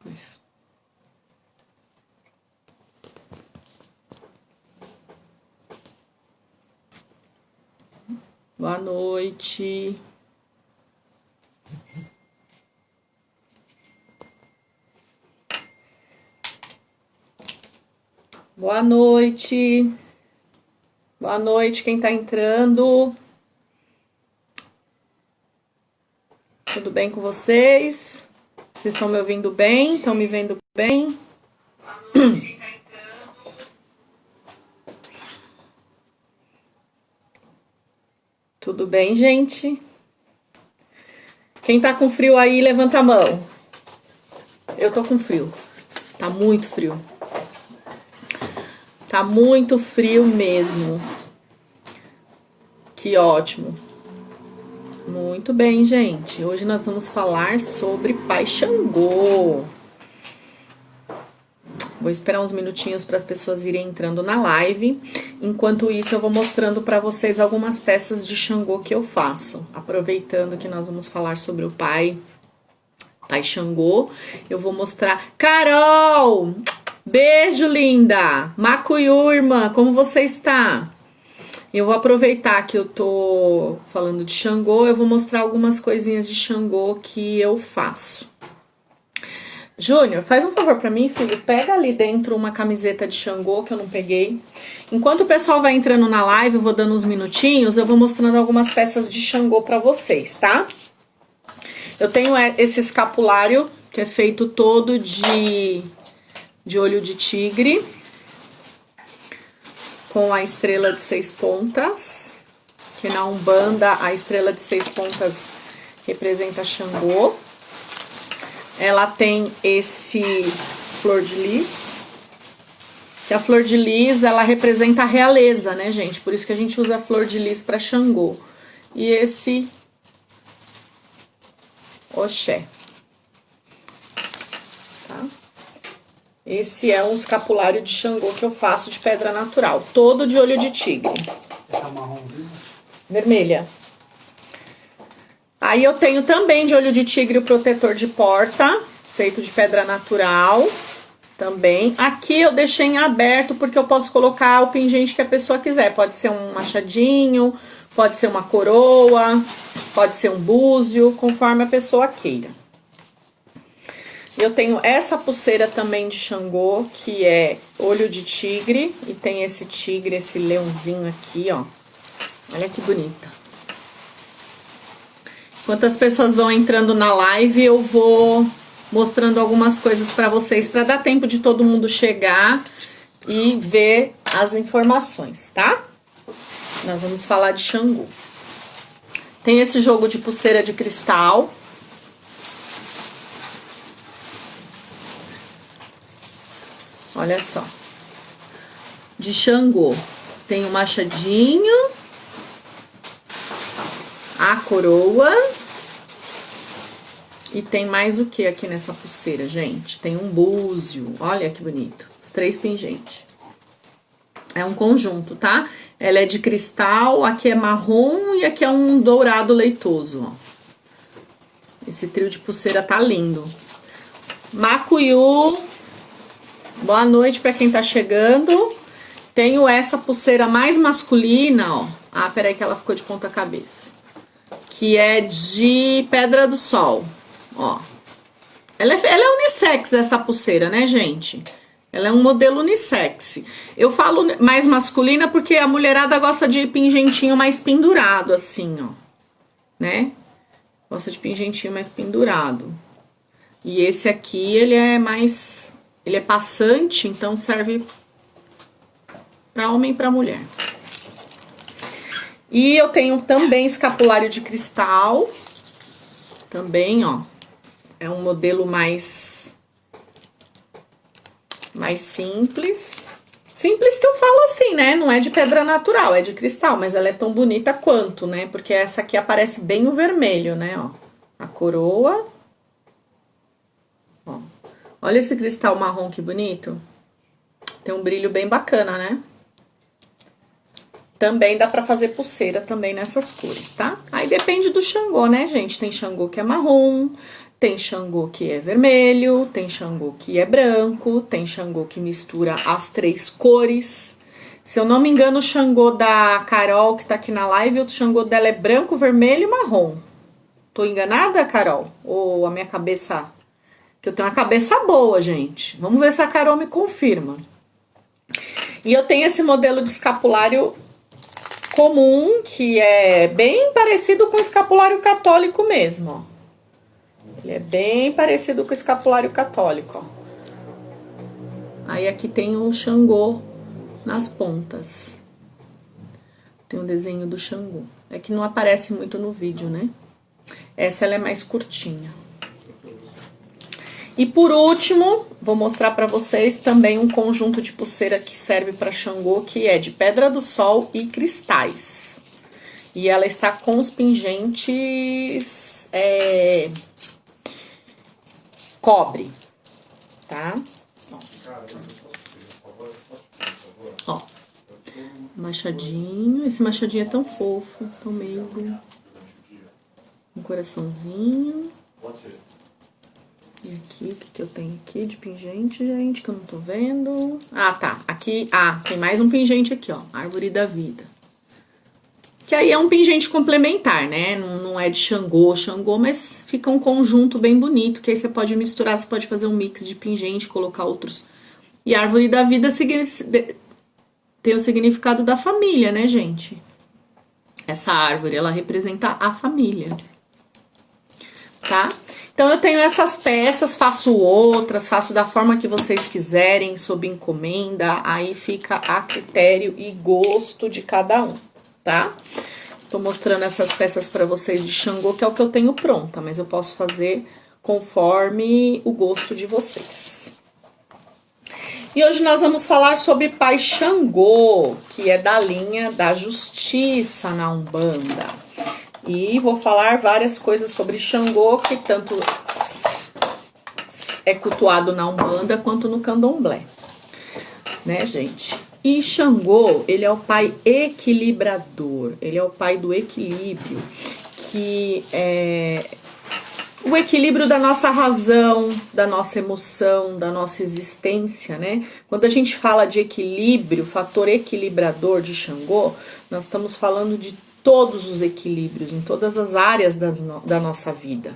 Pois. Boa noite. Boa noite. Boa noite, quem tá entrando. Tudo bem com vocês? Vocês estão me ouvindo bem? Estão me vendo bem? Boa noite, quem tá entrando. Tudo bem, gente? Quem tá com frio aí, levanta a mão. Eu tô com frio. Tá muito frio. Tá muito frio mesmo. Que ótimo. Muito bem, gente. Hoje nós vamos falar sobre Pai Xangô. Vou esperar uns minutinhos para as pessoas irem entrando na live. Enquanto isso, eu vou mostrando para vocês algumas peças de Xangô que eu faço. Aproveitando que nós vamos falar sobre o Pai Xangô, eu vou mostrar... Carol! Beijo, linda! Macuyurma, como você está? Eu vou aproveitar que eu tô falando de Xangô, eu vou mostrar algumas coisinhas de Xangô que eu faço. Júnior, faz um favor pra mim, filho, pega ali dentro uma camiseta de Xangô que eu não peguei. Enquanto o pessoal vai entrando na live, eu vou dando uns minutinhos, eu vou mostrando algumas peças de Xangô pra vocês, tá? Eu tenho esse escapulário, que é feito todo de olho de tigre, com a estrela de 6 pontas, que na Umbanda a estrela de 6 pontas representa Xangô. Ela tem esse flor de lis, que a flor de lis, ela representa a realeza, né, gente? Por isso que a gente usa a flor de lis para Xangô. E esse Oxé. Tá? Esse é um escapulário de Xangô que eu faço de pedra natural, todo de olho de tigre. Essa marronzinha? Vermelha. Aí eu tenho também de olho de tigre o protetor de porta, feito de pedra natural, também. Aqui eu deixei em aberto porque eu posso colocar o pingente que a pessoa quiser. Pode ser um machadinho, pode ser uma coroa, pode ser um búzio, conforme a pessoa queira. Eu tenho essa pulseira também de Xangô, que é olho de tigre, e tem esse tigre, esse leãozinho aqui, ó. Olha que bonita. Enquanto as pessoas vão entrando na live, eu vou mostrando algumas coisas pra vocês, pra dar tempo de todo mundo chegar e ver as informações, tá? Nós vamos falar de Xangô. Tem esse jogo de pulseira de cristal. Olha só. De Xangô. Tem o machadinho. A coroa. E tem mais o que aqui nessa pulseira, gente? Tem um búzio. Olha que bonito. Os 3 pingentes. É um conjunto, tá? Ela é de cristal, aqui é marrom e aqui é um dourado leitoso, ó. Esse trio de pulseira tá lindo. Macuyu. Boa noite pra quem tá chegando. Tenho essa pulseira mais masculina, ó. Ah, peraí que ela ficou de ponta cabeça. Que é de pedra do sol, ó. Ela é unissex, essa pulseira, né, gente? Ela é um modelo unissex. Eu falo mais masculina porque a mulherada gosta de pingentinho mais pendurado, assim, ó. Né? Gosta de pingentinho mais pendurado. E esse aqui, ele é mais... Ele é passante, então serve para homem e para mulher. E eu tenho também escapulário de cristal. Também, ó. É um modelo mais simples. Simples que eu falo assim, né? Não é de pedra natural, é de cristal. Mas ela é tão bonita quanto, né? Porque essa aqui aparece bem o vermelho, né? Ó, a coroa. Ó. Olha esse cristal marrom que bonito. Tem um brilho bem bacana, né? Também dá pra fazer pulseira também nessas cores, tá? Aí depende do Xangô, né, gente? Tem Xangô que é marrom, Tem Xangô que é vermelho, tem Xangô que é branco, tem Xangô que mistura as 3 cores. Se eu não me engano, o Xangô da Carol, que tá aqui na live, o Xangô dela é branco, vermelho e marrom. Tô enganada, Carol? Ou a minha cabeça... Que eu tenho uma cabeça boa, gente. Vamos ver se a Carol me confirma. E eu tenho esse modelo de escapulário comum, que é bem parecido com o escapulário católico mesmo, ó. Ele é bem parecido com o escapulário católico, ó. Aí aqui tem um Xangô nas pontas. Tem um desenho do Xangô. É que não aparece muito no vídeo, né? Essa ela é mais curtinha. E por último, vou mostrar para vocês também um conjunto de pulseira que serve para Xangô, que é de pedra do sol e cristais. E ela está com os pingentes cobre, tá? Ó, machadinho. Esse machadinho é tão fofo, tão meigo. Um coraçãozinho. E aqui, o que eu tenho aqui de pingente, gente, que eu não tô vendo? Ah, tá. Aqui, tem mais um pingente aqui, ó. Árvore da vida. Que aí é um pingente complementar, né? Não é de Xangô, mas fica um conjunto bem bonito, que aí você pode misturar, você pode fazer um mix de pingente, colocar outros. E a árvore da vida tem o significado da família, né, gente? Essa árvore, ela representa a família. Tá? Então, eu tenho essas peças, faço outras, faço da forma que vocês quiserem, sob encomenda, aí fica a critério e gosto de cada um, tá? Tô mostrando essas peças pra vocês de Xangô, que é o que eu tenho pronta, mas eu posso fazer conforme o gosto de vocês. E hoje nós vamos falar sobre Pai Xangô, que é da linha da Justiça na Umbanda. E vou falar várias coisas sobre Xangô, que tanto é cultuado na Umbanda quanto no Candomblé, né, gente? E Xangô, ele é o pai equilibrador, ele é o pai do equilíbrio, que é o equilíbrio da nossa razão, da nossa emoção, da nossa existência, né? Quando a gente fala de equilíbrio, fator equilibrador de Xangô, nós estamos falando de todos os equilíbrios, em todas as áreas da nossa vida,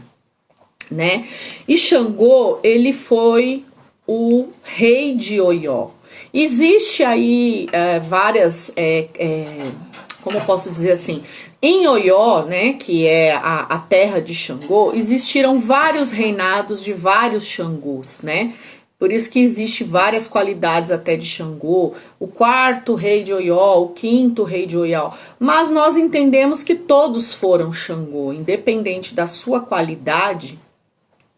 né? E Xangô, ele foi o rei de Oió. Existe aí várias, como eu posso dizer assim, em Oió, né, que é a terra de Xangô, existiram vários reinados de vários Xangôs, né? Por isso que existe várias qualidades até de Xangô, o 4º rei de Oió, o 5º rei de Oió, mas nós entendemos que todos foram Xangô, independente da sua qualidade,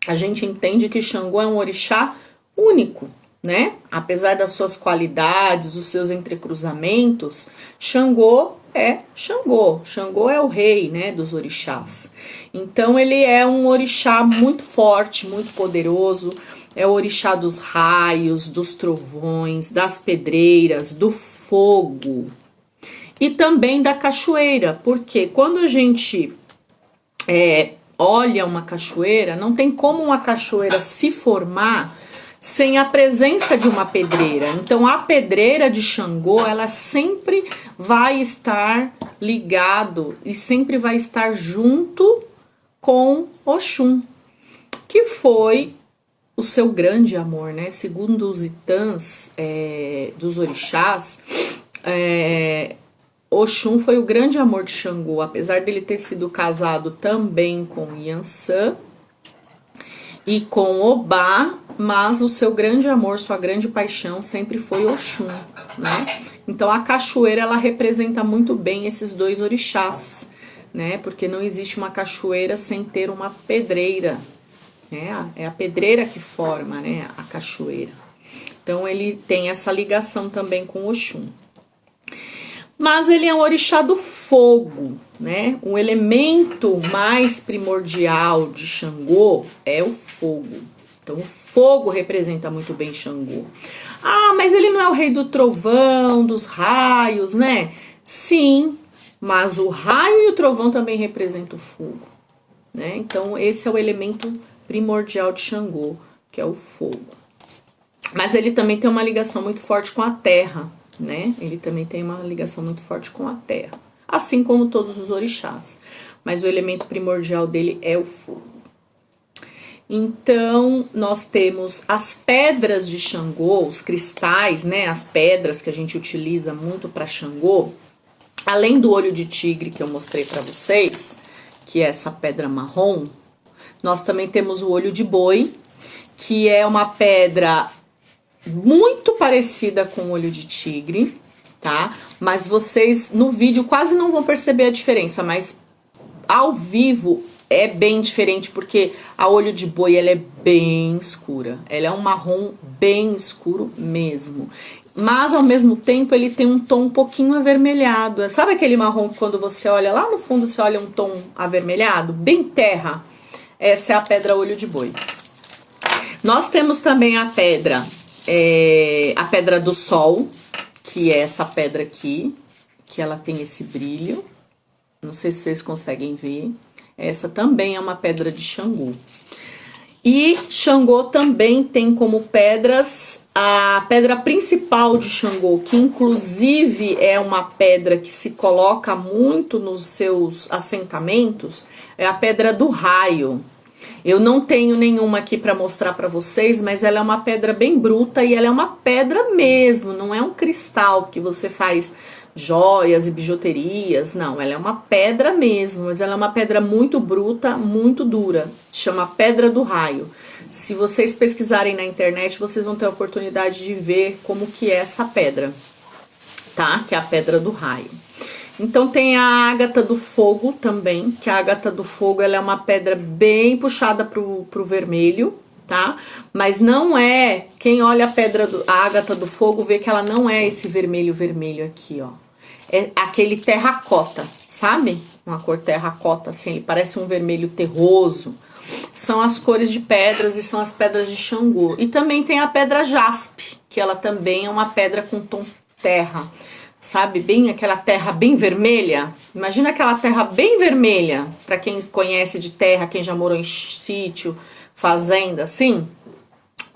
a gente entende que Xangô é um orixá único, né? Apesar das suas qualidades, dos seus entrecruzamentos, Xangô é Xangô. Xangô é o rei, né, dos orixás. Então ele é um orixá muito forte, muito poderoso, é o orixá dos raios, dos trovões, das pedreiras, do fogo e também da cachoeira, porque quando a gente olha uma cachoeira, não tem como uma cachoeira se formar sem a presença de uma pedreira. Então a pedreira de Xangô, ela sempre vai estar ligado e sempre vai estar junto com Oxum, que foi o seu grande amor, né? Segundo os itãs dos orixás, Oxum foi o grande amor de Xangô, apesar dele ter sido casado também com Yansan e com Obá, mas o seu grande amor, sua grande paixão sempre foi Oxum, né? Então a cachoeira, ela representa muito bem esses dois orixás, né? Porque não existe uma cachoeira sem ter uma pedreira, né? É a pedreira que forma, né, a cachoeira. Então ele tem essa ligação também com Oxum. Mas ele é um orixá do fogo, né? O elemento mais primordial de Xangô é o fogo. Então o fogo representa muito bem Xangô. Ah, mas ele não é o rei do trovão, dos raios, né? Sim, mas o raio e o trovão também representam o fogo, né? Então esse é o elemento primordial de Xangô, que é o fogo. Mas ele também tem uma ligação muito forte com a terra, né? Ele também tem uma ligação muito forte com a terra, assim como todos os orixás. Mas o elemento primordial dele é o fogo. Então, nós temos as pedras de Xangô, os cristais, né? As pedras que a gente utiliza muito para Xangô. Além do olho de tigre que eu mostrei para vocês, que é essa pedra marrom, nós também temos o olho de boi, que é uma pedra muito parecida com o olho de tigre, tá? Mas vocês no vídeo quase não vão perceber a diferença, mas ao vivo é bem diferente, porque a olho de boi ela é bem escura. Ela é um marrom bem escuro mesmo. Mas ao mesmo tempo ele tem um tom um pouquinho avermelhado. Sabe aquele marrom que quando você olha lá no fundo, você olha um tom avermelhado? Bem terra. Essa é a pedra olho de boi. Nós temos também a pedra do sol, que é essa pedra aqui, que ela tem esse brilho. Não sei se vocês conseguem ver. Essa também é uma pedra de Xangô. E Xangô também tem como pedras a pedra principal de Xangô, que inclusive é uma pedra que se coloca muito nos seus assentamentos, é a pedra do raio. Eu não tenho nenhuma aqui para mostrar para vocês, mas ela é uma pedra bem bruta e ela é uma pedra mesmo, não é um cristal que você faz joias e bijuterias, não, ela é uma pedra mesmo, mas ela é uma pedra muito bruta, muito dura, chama pedra do raio. Se vocês pesquisarem na internet, vocês vão ter a oportunidade de ver como que é essa pedra, tá? Que é a pedra do raio. Então tem a ágata do fogo também, que a ágata do fogo ela é uma pedra bem puxada pro vermelho, tá? Mas não é, quem olha a ágata do fogo vê que ela não é esse vermelho aqui, ó. É aquele terracota, sabe? Uma cor terracota, assim, ele parece um vermelho terroso. São as cores de pedras e são as pedras de Xangô. E também tem a pedra jaspe, que ela também é uma pedra com tom terra, sabe? Bem aquela terra bem vermelha. Imagina aquela terra bem vermelha, para quem conhece de terra, quem já morou em sítio, fazenda, assim.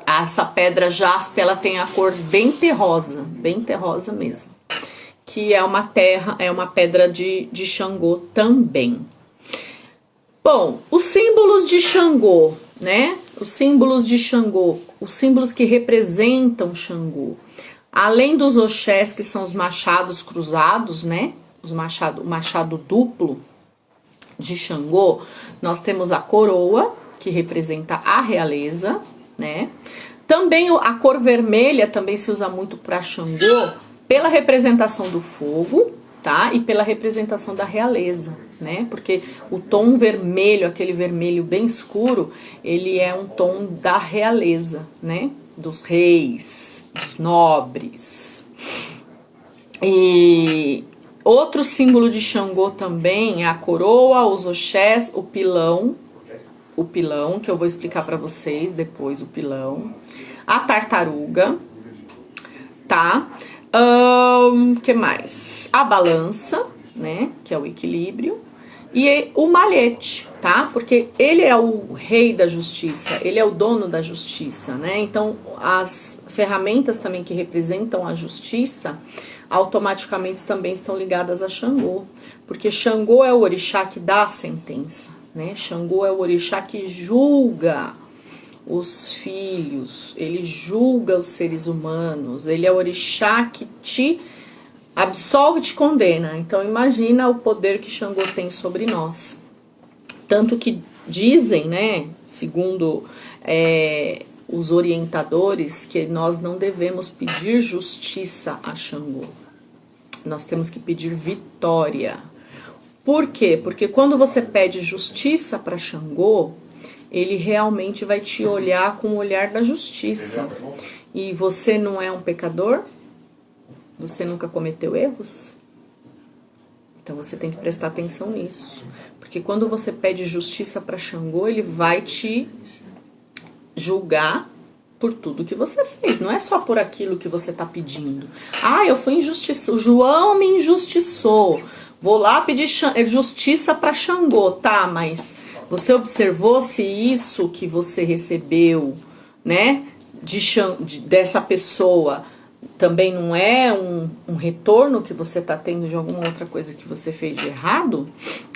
Essa pedra jaspe, ela tem a cor bem terrosa mesmo. Que é uma pedra de Xangô também. Bom, os símbolos de Xangô, né? Os símbolos de Xangô, os símbolos que representam Xangô. Além dos oxés, que são os machados cruzados, né? O machado duplo de Xangô, nós temos a coroa, que representa a realeza, né? Também a cor vermelha também se usa muito para Xangô, pela representação do fogo, tá? E pela representação da realeza, né? Porque o tom vermelho, aquele vermelho bem escuro, ele é um tom da realeza, né? Dos reis, dos nobres. E outro símbolo de Xangô também é a coroa, os oxés, o pilão, que eu vou explicar para vocês depois, o pilão, a tartaruga, tá? Que mais? A balança, né? Que é o equilíbrio. E o malhete, tá? Porque ele é o rei da justiça, ele é o dono da justiça, né? Então, as ferramentas também que representam a justiça, automaticamente também estão ligadas a Xangô. Porque Xangô é o orixá que dá a sentença, né? Xangô é o orixá que julga os filhos, ele julga os seres humanos, ele é o orixá que te absolve e te condena. Então imagina o poder que Xangô tem sobre nós. Tanto que dizem, né, segundo os orientadores, que nós não devemos pedir justiça a Xangô. Nós temos que pedir vitória. Por quê? Porque quando você pede justiça para Xangô, ele realmente vai te olhar com o olhar da justiça. E você não é um pecador? Você nunca cometeu erros? Então você tem que prestar atenção nisso. Porque quando você pede justiça para Xangô, ele vai te julgar por tudo que você fez. Não é só por aquilo que você está pedindo. Ah, eu fui injustiçado. O João me injustiçou. Vou lá pedir justiça para Xangô. Tá, mas Você observou se isso que você recebeu, né, dessa pessoa também não é um retorno que você está tendo de alguma outra coisa que você fez de errado?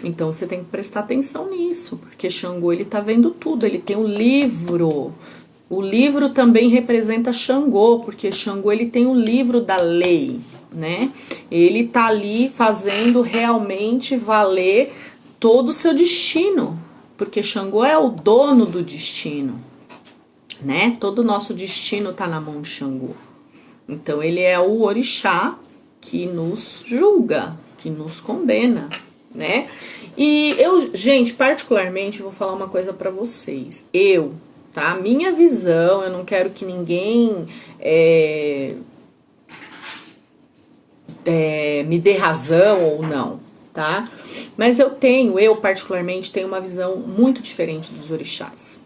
Então você tem que prestar atenção nisso, porque Xangô, ele tá vendo tudo, ele tem um livro. O livro também representa Xangô, porque Xangô, ele tem o livro da lei, né? Ele tá ali fazendo realmente valer todo o seu destino, porque Xangô é o dono do destino, né? Todo o nosso destino tá na mão de Xangô. Então ele é o orixá que nos julga, que nos condena, né? E eu, gente, particularmente, vou falar uma coisa pra vocês. Tá? Minha visão, eu não quero que ninguém me dê razão ou não, tá? Mas eu particularmente tenho uma visão muito diferente dos orixás.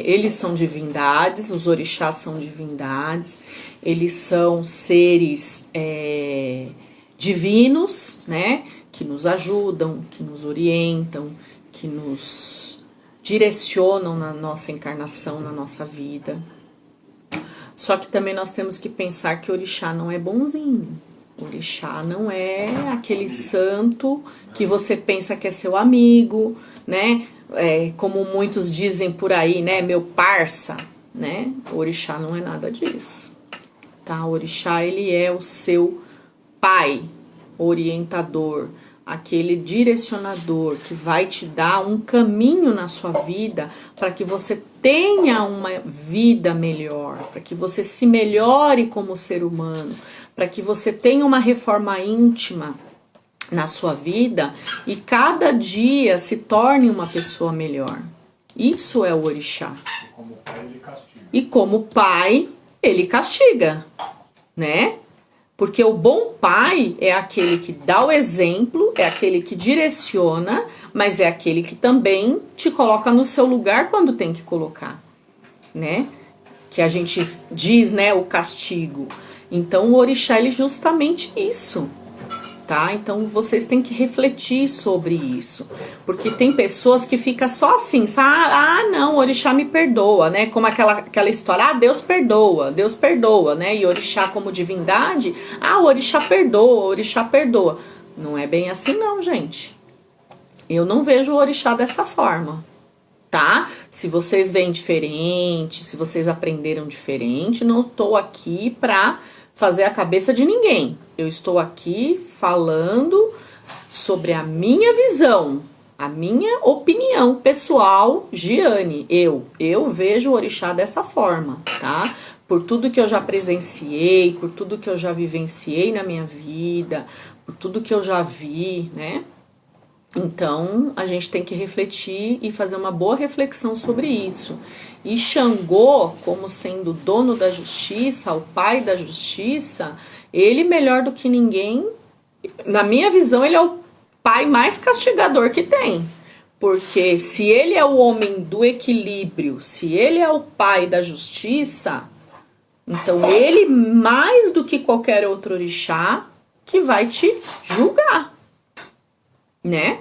Eles são divindades, os orixás são divindades, eles são seres divinos, né? Que nos ajudam, que nos orientam, que nos direcionam na nossa encarnação, na nossa vida. Só que também nós temos que pensar que o orixá não é bonzinho. O orixá não é aquele santo que você pensa que é seu amigo, né? Como muitos dizem por aí, né? Meu parça, né? O orixá não é nada disso, tá? O orixá, ele é o seu pai, orientador, aquele direcionador que vai te dar um caminho na sua vida para que você tenha uma vida melhor, para que você se melhore como ser humano, para que você tenha uma reforma íntima na sua vida e cada dia se torne uma pessoa melhor. Isso é o orixá. E como pai, ele castiga. E como pai, ele castiga, né? Porque o bom pai é aquele que dá o exemplo, é aquele que direciona, mas é aquele que também te coloca no seu lugar quando tem que colocar, né? Que a gente diz, né, o castigo. Então o orixá, ele é justamente isso, tá? Então vocês têm que refletir sobre isso, porque tem pessoas que ficam só assim, não, o orixá me perdoa, né? Como aquela história, Deus perdoa, né? E orixá como divindade, o orixá perdoa. Não é bem assim não, gente. Eu não vejo o orixá dessa forma, tá? Se vocês veem diferente, se vocês aprenderam diferente, não estou aqui pra fazer a cabeça de ninguém. Eu estou aqui falando sobre a minha visão, a minha opinião pessoal, Giane. Eu vejo o orixá dessa forma, tá? Por tudo que eu já presenciei, por tudo que eu já vivenciei na minha vida, por tudo que eu já vi, né? Então, a gente tem que refletir e fazer uma boa reflexão sobre isso. E Xangô, como sendo o dono da justiça, o pai da justiça, ele melhor do que ninguém, na minha visão, ele é o pai mais castigador que tem. Porque se ele é o homem do equilíbrio, se ele é o pai da justiça, então ele, mais do que qualquer outro orixá, que vai te julgar, né?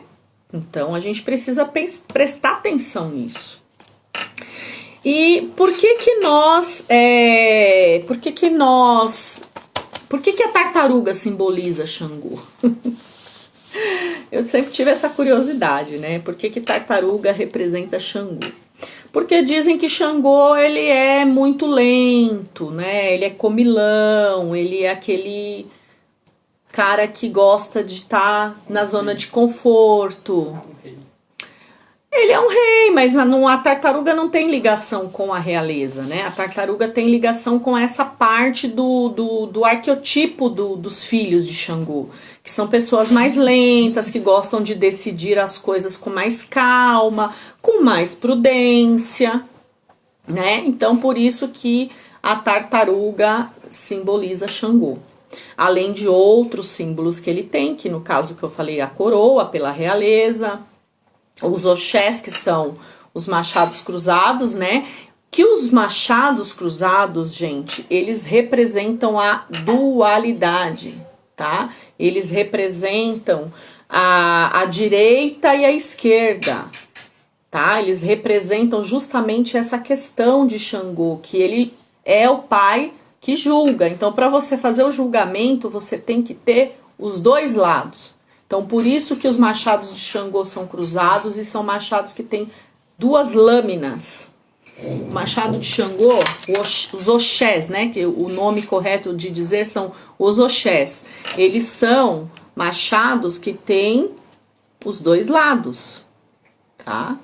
Então a gente precisa prestar atenção nisso. E por que a tartaruga simboliza Xangô? Eu sempre tive essa curiosidade, né? Por que tartaruga representa Xangô? Porque dizem que Xangô, ele é muito lento, né? Ele é comilão, ele é aquele cara que gosta de estar na zona de conforto. Ele é um rei, mas a tartaruga não tem ligação com a realeza, né? A tartaruga tem ligação com essa parte do arqueotipo dos filhos de Xangô, que são pessoas mais lentas, que gostam de decidir as coisas com mais calma, com mais prudência, né? Então, por isso que a tartaruga simboliza Xangô. Além de outros símbolos que ele tem, que no caso que eu falei, a coroa pela realeza, os oxés, que são os machados cruzados, né? Que os machados cruzados, gente, eles representam a dualidade, tá? Eles representam a direita e a esquerda, tá? Eles representam justamente essa questão de Xangô, que ele é o pai que julga. Então, para você fazer o julgamento, você tem que ter os dois lados. Então, por isso que os machados de Xangô são cruzados e são machados que têm duas lâminas. O machado de Xangô, os oxés, né? Que o nome correto de dizer são os oxés. Eles são machados que têm os dois lados, tá?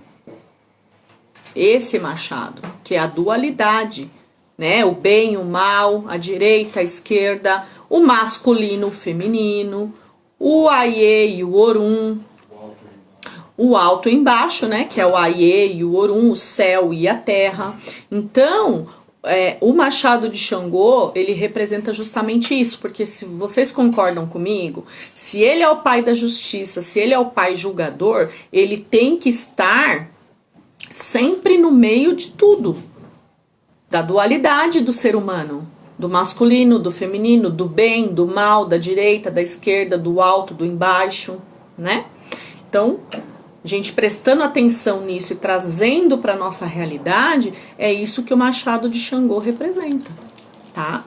Esse machado, que é a dualidade, né? O bem, o mal, a direita, a esquerda, o masculino, o feminino, o Aie e o Orum, o alto e embaixo, né? Que é o Aie e o Orum, o céu e a terra. Então, o machado de Xangô, ele representa justamente isso, porque se vocês concordam comigo, se ele é o pai da justiça, se ele é o pai julgador, ele tem que estar sempre no meio de tudo, da dualidade do ser humano, do masculino, do feminino, do bem, do mal, da direita, da esquerda, do alto, do embaixo, né? Então, a gente prestando atenção nisso e trazendo para nossa realidade, é isso que o machado de Xangô representa, tá?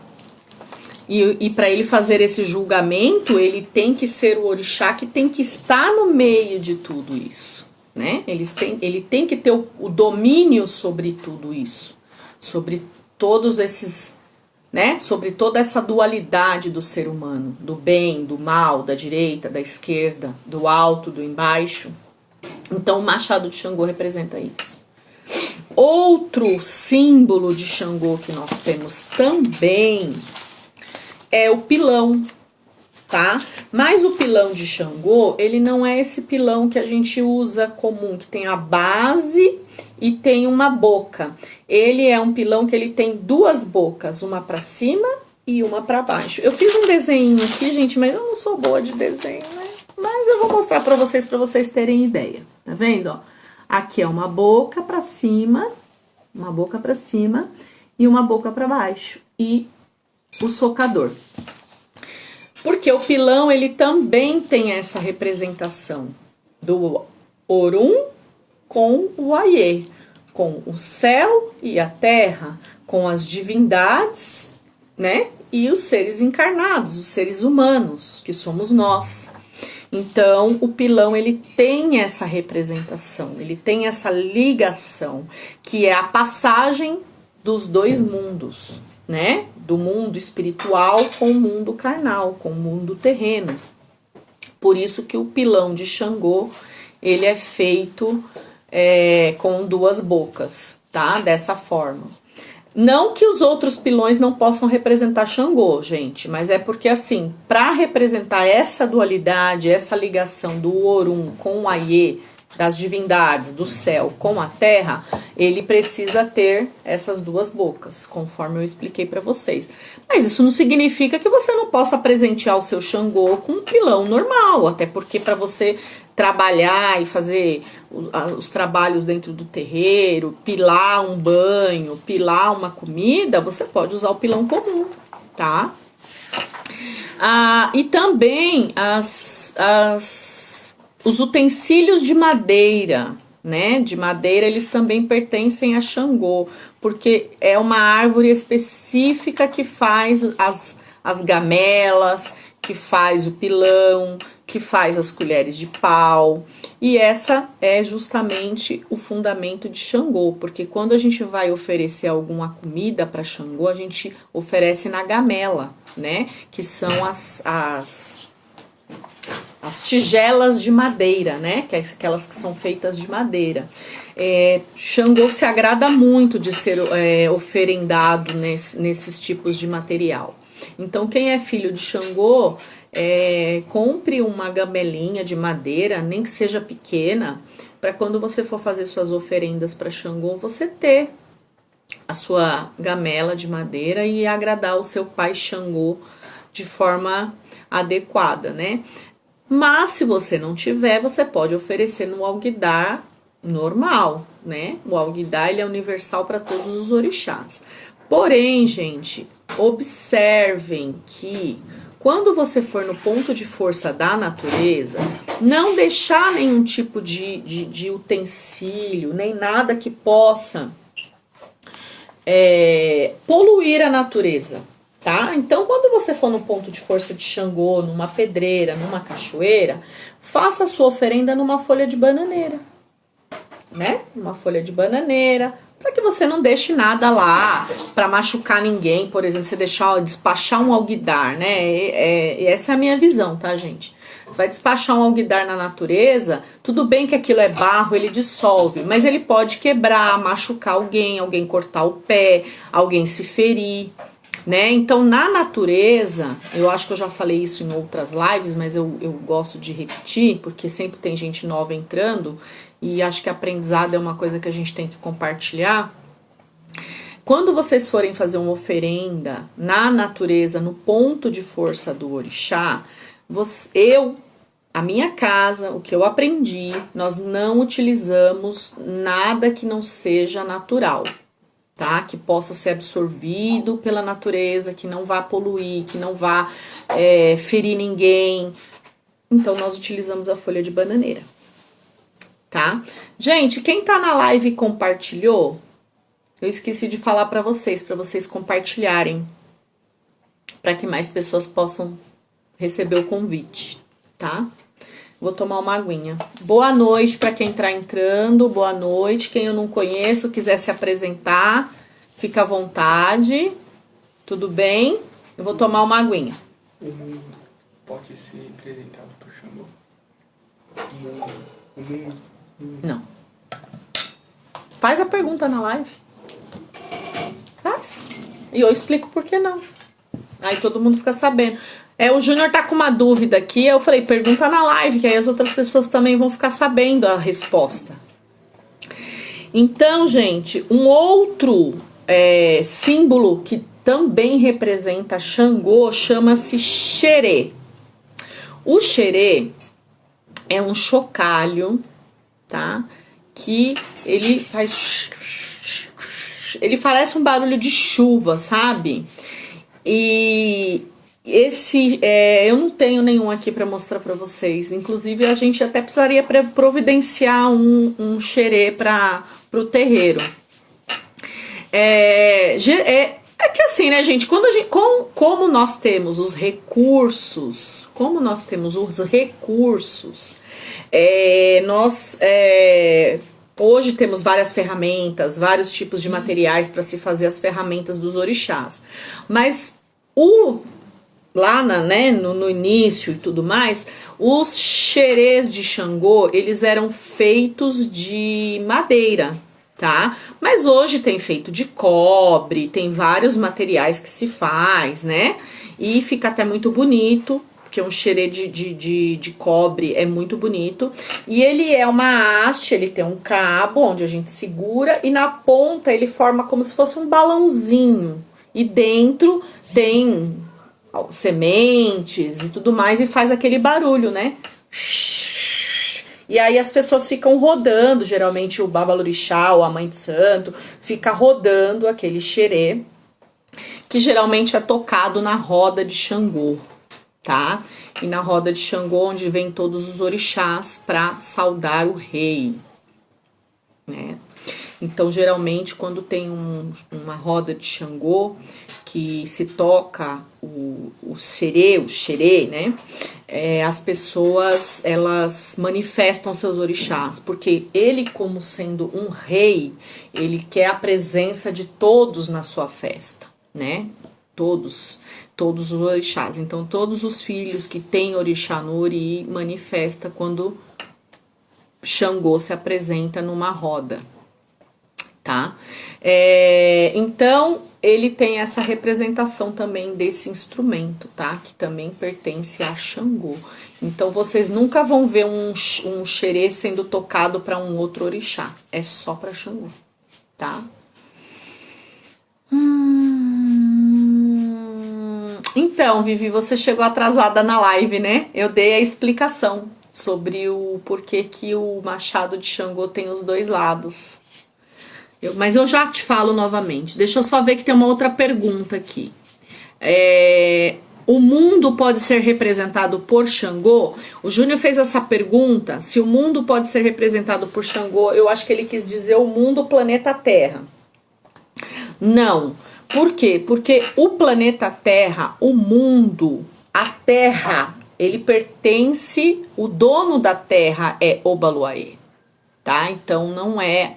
E para ele fazer esse julgamento, ele tem que ser o orixá que tem que estar no meio de tudo isso, né? Ele tem que ter o domínio sobre tudo isso, sobre todos esses, né? Sobre toda essa dualidade do ser humano, do bem, do mal, da direita, da esquerda, do alto, do embaixo. Então o machado de Xangô representa isso. Outro símbolo de Xangô que nós temos também é o pilão, tá? Mas o pilão de Xangô, ele não é esse pilão que a gente usa comum, que tem a base e tem uma boca. Ele é um pilão que ele tem duas bocas, uma para cima e uma para baixo. Eu fiz um desenho aqui, gente, mas eu não sou boa de desenho, né? Mas eu vou mostrar para vocês terem ideia. Tá vendo, ó? Aqui é uma boca para cima e uma boca para baixo e o socador. Porque o pilão, ele também tem essa representação do Orum com o Aie, com o céu e a terra, com as divindades, né? E os seres encarnados, os seres humanos, que somos nós. Então, o pilão, ele tem essa representação, ele tem essa ligação, que é a passagem dos dois mundos, né? Do mundo espiritual com o mundo carnal, com o mundo terreno. Por isso que o pilão de Xangô, ele é feito com duas bocas, tá? Dessa forma. Não que os outros pilões não possam representar Xangô, gente, mas é porque, assim, para representar essa dualidade, essa ligação do Orum com o Aie, das divindades, do céu com a terra, ele precisa ter essas duas bocas, conforme eu expliquei para vocês. Mas isso não significa que você não possa presentear o seu Xangô com um pilão normal, até porque para você trabalhar e fazer os trabalhos dentro do terreiro, pilar um banho, pilar uma comida, você pode usar o pilão comum, tá? E também os utensílios de madeira, né? De madeira, eles também pertencem a Xangô, porque é uma árvore específica que faz as gamelas, que faz o pilão, que faz as colheres de pau. E essa é justamente o fundamento de Xangô, porque quando a gente vai oferecer alguma comida para Xangô, a gente oferece na gamela, né? Que são as tigelas de madeira, né? Que é aquelas que são feitas de madeira. Xangô se agrada muito de ser oferendado nesses tipos de material. Então, quem é filho de Xangô, compre uma gamelinha de madeira, nem que seja pequena, para quando você for fazer suas oferendas para Xangô, você ter a sua gamela de madeira e agradar o seu pai Xangô de forma adequada, né? Mas se você não tiver, você pode oferecer no alguidar normal, né? O alguidar, ele é universal para todos os orixás. Porém, gente, observem que quando você for no ponto de força da natureza, não deixar nenhum tipo de utensílio, nem nada que possa poluir a natureza, tá? Então, quando você for no ponto de força de Xangô, numa pedreira, numa cachoeira, faça a sua oferenda numa folha de bananeira, né? Uma folha de bananeira, para que você não deixe nada lá para machucar ninguém, por exemplo, você despachar um alguidar, né? Essa é a minha visão, tá, gente? Você vai despachar um alguidar na natureza, tudo bem que aquilo é barro, ele dissolve, mas ele pode quebrar, machucar alguém cortar o pé, alguém se ferir, né? Então, na natureza, eu acho que eu já falei isso em outras lives, mas eu gosto de repetir, porque sempre tem gente nova entrando, e acho que aprendizado é uma coisa que a gente tem que compartilhar. Quando vocês forem fazer uma oferenda na natureza, no ponto de força do orixá, a minha casa, o que eu aprendi, nós não utilizamos nada que não seja natural, tá? Que possa ser absorvido pela natureza, que não vá poluir, que não vá ferir ninguém. Então, nós utilizamos a folha de bananeira, tá? Gente, quem tá na live e compartilhou, eu esqueci de falar para vocês compartilharem, para que mais pessoas possam receber o convite, tá? Vou tomar uma aguinha. Boa noite para quem tá entrando, boa noite. Quem eu não conheço, quiser se apresentar, fica à vontade. Tudo bem? Eu vou tomar uma aguinha. O mundo pode ser representado por Xangô? O mundo? Não. Faz a pergunta na live. Faz. E eu explico por que não. Aí todo mundo fica sabendo. O Júnior tá com uma dúvida aqui, eu falei, pergunta na live, que aí as outras pessoas também vão ficar sabendo a resposta. Então, gente, um outro símbolo que também representa Xangô chama-se xerê. O xerê é um chocalho, tá? Que ele faz... Ele parece um barulho de chuva, sabe? E... eu não tenho nenhum aqui para mostrar para vocês. Inclusive, a gente até precisaria providenciar um xerê para o terreiro. É que assim, né, gente? Como nós temos os recursos, hoje temos várias ferramentas, vários tipos de materiais para se fazer as ferramentas dos orixás. Mas lá no início e tudo mais, os xerês de Xangô, eles eram feitos de madeira, tá? Mas hoje tem feito de cobre, tem vários materiais que se faz, né? E fica até muito bonito, porque um xerê de cobre é muito bonito. E ele é uma haste, ele tem um cabo onde a gente segura, e na ponta ele forma como se fosse um balãozinho. E dentro tem sementes e tudo mais, e faz aquele barulho, né? E aí as pessoas ficam rodando, geralmente o babalorixá ou a mãe de santo fica rodando aquele xerê, que geralmente é tocado na roda de Xangô, tá? E na roda de Xangô, onde vem todos os orixás para saudar o rei, né? Então, geralmente, quando tem uma roda de Xangô, que se toca o xerê, né? As pessoas, elas manifestam seus orixás, porque ele, como sendo um rei, ele quer a presença de todos na sua festa, né? Todos os orixás. Então, todos os filhos que têm orixá no ori manifesta quando Xangô se apresenta numa roda, tá? Então, ele tem essa representação também desse instrumento, tá? Que também pertence a Xangô. Então, vocês nunca vão ver um xerê sendo tocado para um outro orixá. É só para Xangô, tá? Então, Vivi, você chegou atrasada na live, né? Eu dei a explicação sobre o porquê que o machado de Xangô tem os dois lados. Mas eu já te falo novamente. Deixa eu só ver que tem uma outra pergunta aqui. O mundo pode ser representado por Xangô? O Júnior fez essa pergunta, se o mundo pode ser representado por Xangô, eu acho que ele quis dizer o mundo, o planeta Terra. Não. Por quê? Porque o planeta Terra, o mundo, a Terra, ele pertence, o dono da Terra é Obaluaê, tá? Então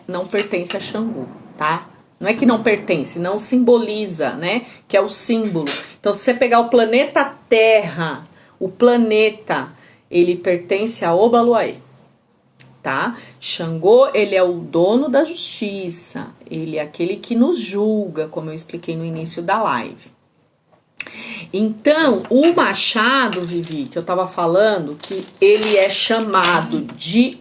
não pertence a Xangô, tá? Não é que não pertence, não simboliza, né? Que é o símbolo. Então, se você pegar o planeta Terra, o planeta, ele pertence a Obaluaê, tá? Xangô, ele é o dono da justiça. Ele é aquele que nos julga, como eu expliquei no início da live. Então, o machado, Vivi, que eu tava falando, que ele é chamado de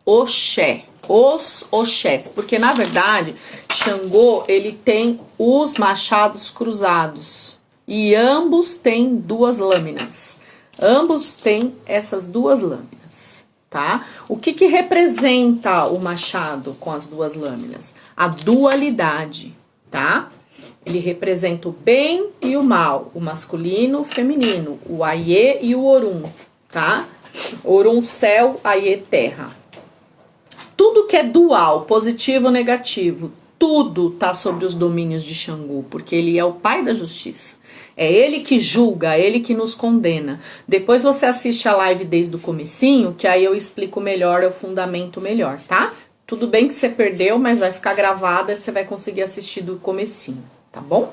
Oxé. Os Oxés, porque na verdade Xangô ele tem os machados cruzados e ambos têm duas lâminas, ambos têm essas duas lâminas, tá? O que representa o machado com as duas lâminas? A dualidade, tá? Ele representa o bem e o mal, o masculino, o feminino, o Aie e o Orum, tá? Orum céu, Aie terra. Tudo que é dual, positivo ou negativo, tudo tá sobre os domínios de Xangô, porque ele é o pai da justiça. É ele que julga, é ele que nos condena. Depois você assiste a live desde o comecinho, que aí eu explico melhor, eu fundamento melhor, tá? Tudo bem que você perdeu, mas vai ficar gravada e você vai conseguir assistir do comecinho, tá bom?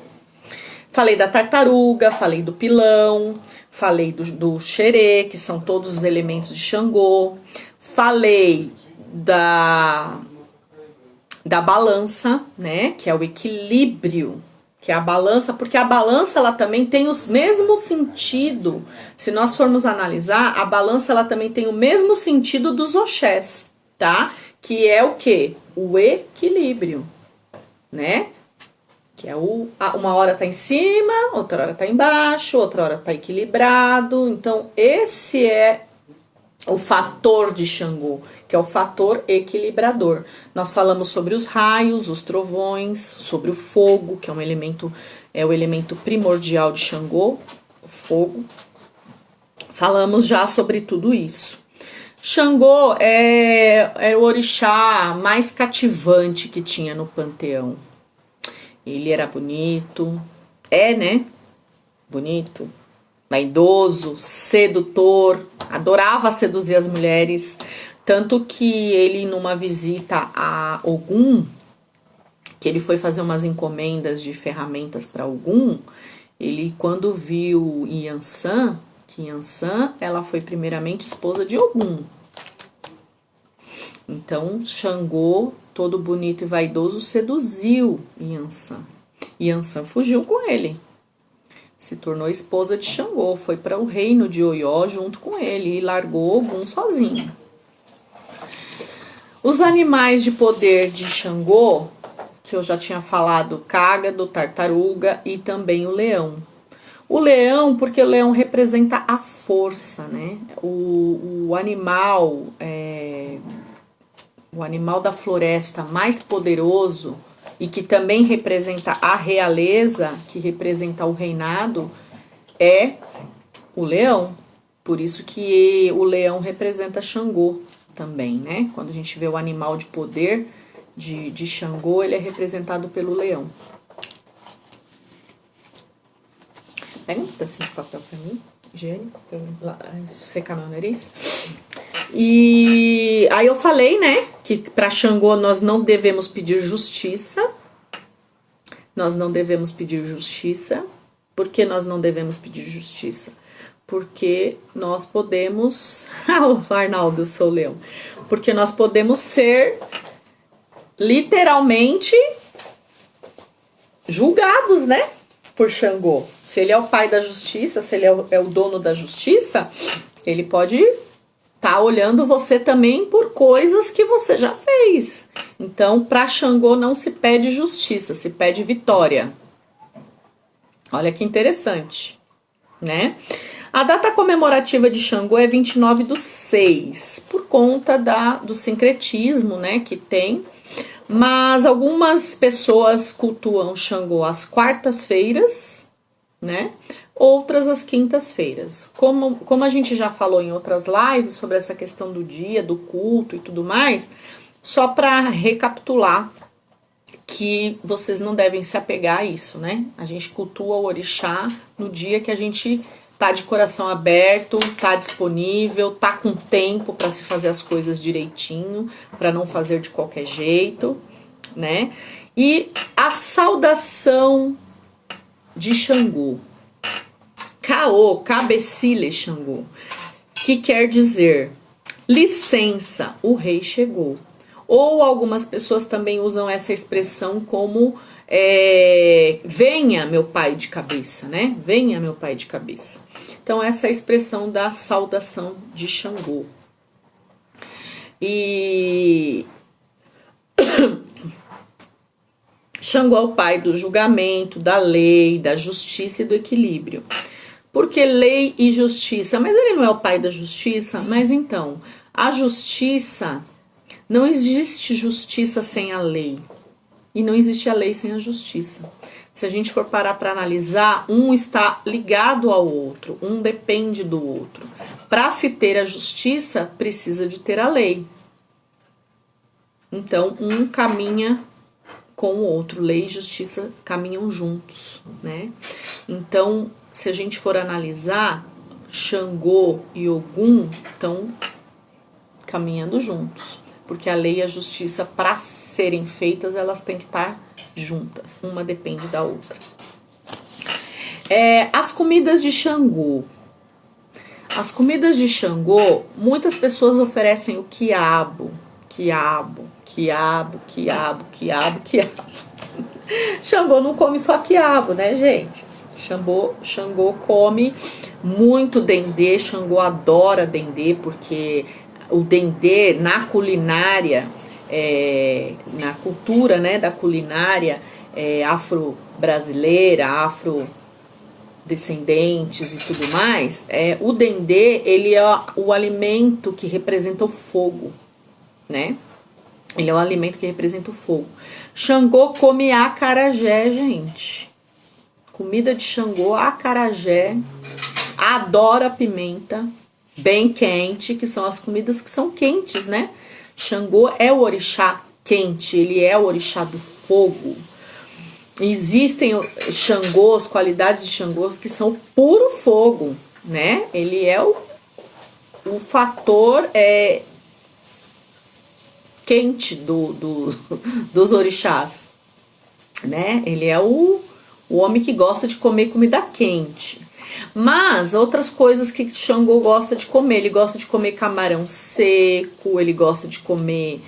Falei da tartaruga, falei do pilão, falei do xerê, que são todos os elementos de Xangô. Falei da balança, né, que é o equilíbrio, que é a balança, porque a balança ela também tem o mesmo sentido, se nós formos analisar, a balança ela também tem o mesmo sentido dos Oxés, tá? Que é o quê? O equilíbrio, né? Que é uma hora tá em cima, outra hora tá embaixo, outra hora tá equilibrado, então esse é o fator de Xangô, que é o fator equilibrador. Nós falamos sobre os raios, os trovões, sobre o fogo, que é o elemento primordial de Xangô, o fogo. Falamos já sobre tudo isso. Xangô é o orixá mais cativante que tinha no panteão. Ele era bonito, né? Bonito, vaidoso, sedutor, adorava seduzir as mulheres, tanto que ele, numa visita a Ogum, que ele foi fazer umas encomendas de ferramentas para Ogum, ele, quando viu Yansan, que Yansan, ela foi primeiramente esposa de Ogum. Então, Xangô, todo bonito e vaidoso, seduziu Yansan. Yansan fugiu com ele. Se tornou esposa de Xangô, foi para o reino de Oió junto com ele e largou Ogum sozinho. Os animais de poder de Xangô, que eu já tinha falado, cágado, tartaruga e também o leão. O leão, porque o leão representa a força, né? O animal da floresta mais poderoso e que também representa a realeza, que representa o reinado, é o leão. Por isso que o leão representa Xangô também, né? Quando a gente vê o animal de poder de Xangô, ele é representado pelo leão. Pega um pedacinho de papel pra mim, higiênico, pra eu secar meu nariz. E aí eu falei, né, que para Xangô nós não devemos pedir justiça. Nós não devemos pedir justiça. Por que nós não devemos pedir justiça? Porque nós podemos... o Arnaldo, eu sou o leão. Porque nós podemos ser literalmente julgados, né, por Xangô. Se ele é o pai da justiça, se ele é o dono da justiça, ele pode tá olhando você também por coisas que você já fez. Então, para Xangô não se pede justiça, se pede vitória. Olha que interessante, né? A data comemorativa de Xangô é 29/6, por conta do sincretismo, né, que tem. Mas algumas pessoas cultuam Xangô às quartas-feiras, né? Outras às quintas-feiras. Como a gente já falou em outras lives sobre essa questão do dia, do culto e tudo mais, só para recapitular que vocês não devem se apegar a isso, né? A gente cultua o orixá no dia que a gente tá de coração aberto, tá disponível, tá com tempo para se fazer as coisas direitinho, para não fazer de qualquer jeito, né? E a saudação de Xangô. Caô, cabecile Xangô, que quer dizer licença, o rei chegou. Ou algumas pessoas também usam essa expressão como venha meu pai de cabeça, né? Venha meu pai de cabeça. Então essa é a expressão da saudação de Xangô. E Xangô é o pai do julgamento, da lei, da justiça e do equilíbrio. Porque lei e justiça, mas ele não é o pai da justiça? Mas então, a justiça, não existe justiça sem a lei. E não existe a lei sem a justiça. Se a gente for parar para analisar, um está ligado ao outro, um depende do outro. Para se ter a justiça, precisa de ter a lei. Então, um caminha com o outro. Lei e justiça caminham juntos, né? Então, se a gente for analisar, Xangô e Ogum estão caminhando juntos. Porque a lei e a justiça, para serem feitas, elas têm que estar juntas. Uma depende da outra. As comidas de Xangô. As comidas de Xangô, muitas pessoas oferecem o quiabo. Quiabo, quiabo, quiabo, quiabo, quiabo. Xangô não come só quiabo, né, gente? Xangô come muito dendê. Xangô adora dendê, porque o dendê na culinária, na cultura, né, da culinária afro-brasileira, afrodescendentes e tudo mais, o dendê, ele é o alimento que representa o fogo, né? Ele é o alimento que representa o fogo. Xangô come acarajé, gente. Comida de Xangô, acarajé. Adora pimenta bem quente, que são as comidas que são quentes, né? Xangô é o orixá quente, ele é o orixá do fogo. Existem Xangôs, qualidades de Xangôs que são puro fogo, né? Ele é o fator quente dos orixás, né? Ele é o homem que gosta de comer comida quente. Mas outras coisas que Xangô gosta de comer, ele gosta de comer camarão seco, ele gosta de comer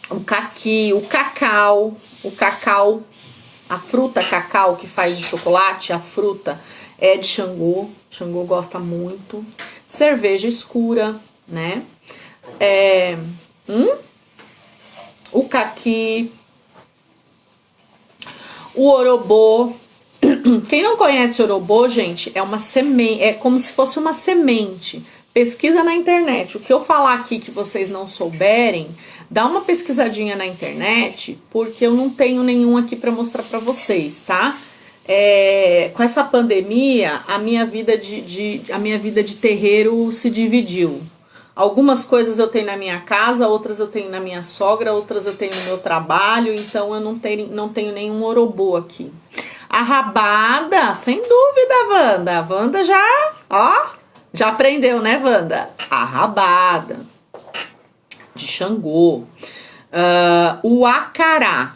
o caqui, o cacau, a fruta cacau que faz o chocolate, a fruta é de Xangô. Xangô gosta muito. Cerveja escura, né? O caqui, o orobô. Quem não conhece orobô, gente, é uma semente, é como se fosse uma semente. Pesquisa na internet. O que eu falar aqui que vocês não souberem, dá uma pesquisadinha na internet, porque eu não tenho nenhum aqui para mostrar para vocês, tá? Com essa pandemia, a minha vida de terreiro se dividiu. Algumas coisas eu tenho na minha casa, outras eu tenho na minha sogra, outras eu tenho no meu trabalho, então eu não tenho nenhum orobô aqui. A rabada, sem dúvida, Wanda. A Wanda já aprendeu, né, Wanda? A rabada de Xangô. O acará.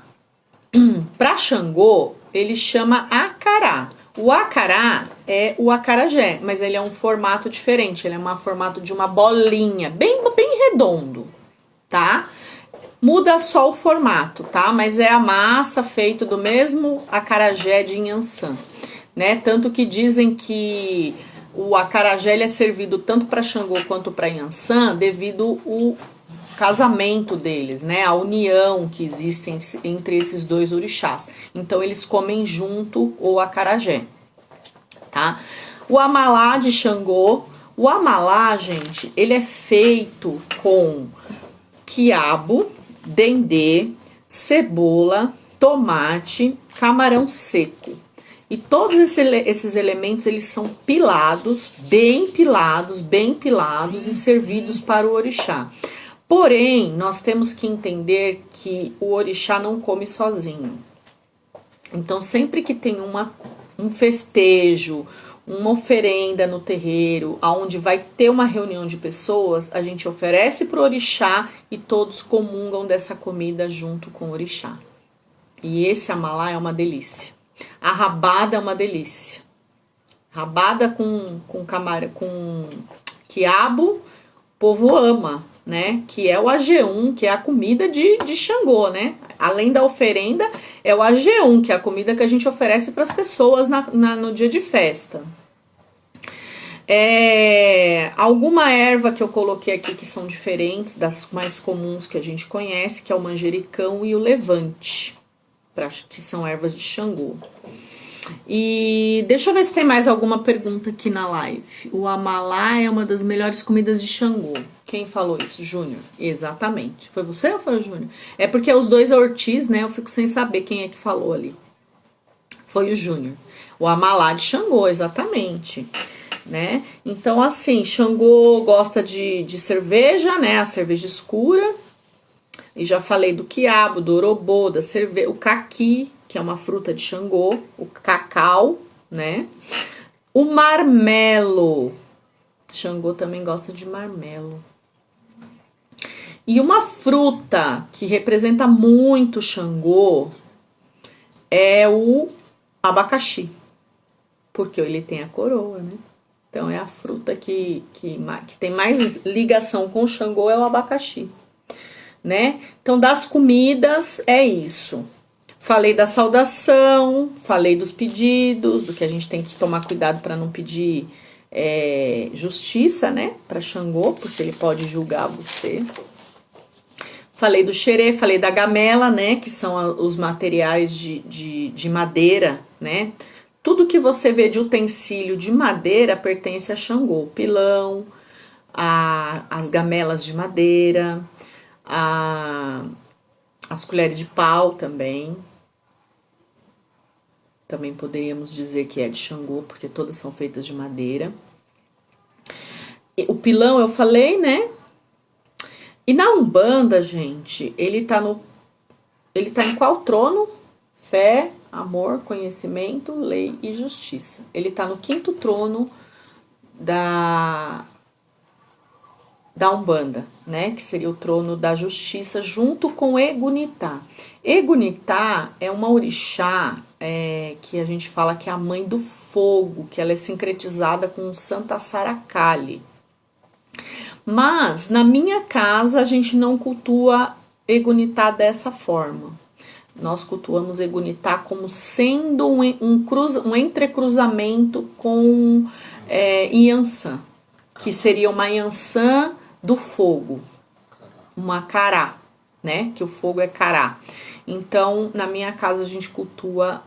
Para Xangô, ele chama acará. O acará é o acarajé, mas ele é um formato diferente. Ele é um formato de uma bolinha, bem redondo, tá? Muda só o formato, tá? Mas é a massa feita do mesmo acarajé de Inhansã, né? Tanto que dizem que o acarajé ele é servido tanto para Xangô quanto para Inhansã devido ao casamento deles, né? A união que existe entre esses dois orixás. Então eles comem junto o acarajé, tá? O amalá de Xangô. O amalá, gente, ele é feito com quiabo, dendê, cebola, tomate, camarão seco. E todos esses elementos, eles são pilados, bem pilados e servidos para o orixá. Porém, nós temos que entender que o orixá não come sozinho. Então, sempre que tem um festejo, uma oferenda no terreiro, onde vai ter uma reunião de pessoas, a gente oferece para o orixá e todos comungam dessa comida junto com o orixá. E esse amalá é uma delícia. A rabada é uma delícia. Rabada com camarão, com quiabo, o povo ama, né? Que é o AG1, que é a comida de Xangô, né? Além da oferenda, é o AG1, que é a comida que a gente oferece para as pessoas no dia de festa. Alguma erva que eu coloquei aqui que são diferentes das mais comuns que a gente conhece, que é o manjericão e o levante, que são ervas de Xangô. E deixa eu ver se tem mais alguma pergunta aqui na live. O amalá é uma das melhores comidas de Xangô. Quem falou isso? Júnior. Exatamente. Foi você ou foi o Júnior? É porque os dois é Ortiz, né? Eu fico sem saber quem é que falou ali. Foi o Júnior. O amalá de Xangô, exatamente. Né? Então, assim, Xangô gosta de cerveja, né? A cerveja escura. E já falei do quiabo, do orobô, da cerveja, o caqui, que é uma fruta de Xangô, o cacau, né? O marmelo. Xangô também gosta de marmelo. E uma fruta que representa muito Xangô é o abacaxi, porque ele tem a coroa, né? Então é a fruta que tem mais ligação com o Xangô, é o abacaxi, né? Então das comidas é isso. Falei da saudação, falei dos pedidos, do que a gente tem que tomar cuidado para não pedir justiça, né, para Xangô, porque ele pode julgar você. Falei do xerê, falei da gamela, né, que são os materiais de madeira, né. Tudo que você vê de utensílio de madeira pertence a Xangô. O pilão, as gamelas de madeira, as colheres de pau também. Também poderíamos dizer que é de Xangô, porque todas são feitas de madeira. O pilão eu falei, né? E na Umbanda, gente, ele tá em qual trono? Fé, amor, conhecimento, lei e justiça. Ele tá no 5º trono da Umbanda, né? Que seria o trono da justiça, junto com Egunitá. Egunitá é uma orixá que a gente fala que é a mãe do fogo, que ela é sincretizada com Santa Saracali. Mas na minha casa a gente não cultua Egunitá dessa forma. Nós cultuamos Egunitá como sendo um entrecruzamento com Iansã, que seria uma Iansã do fogo, uma cará, né? Que o fogo é cará. Então, na minha casa a gente cultua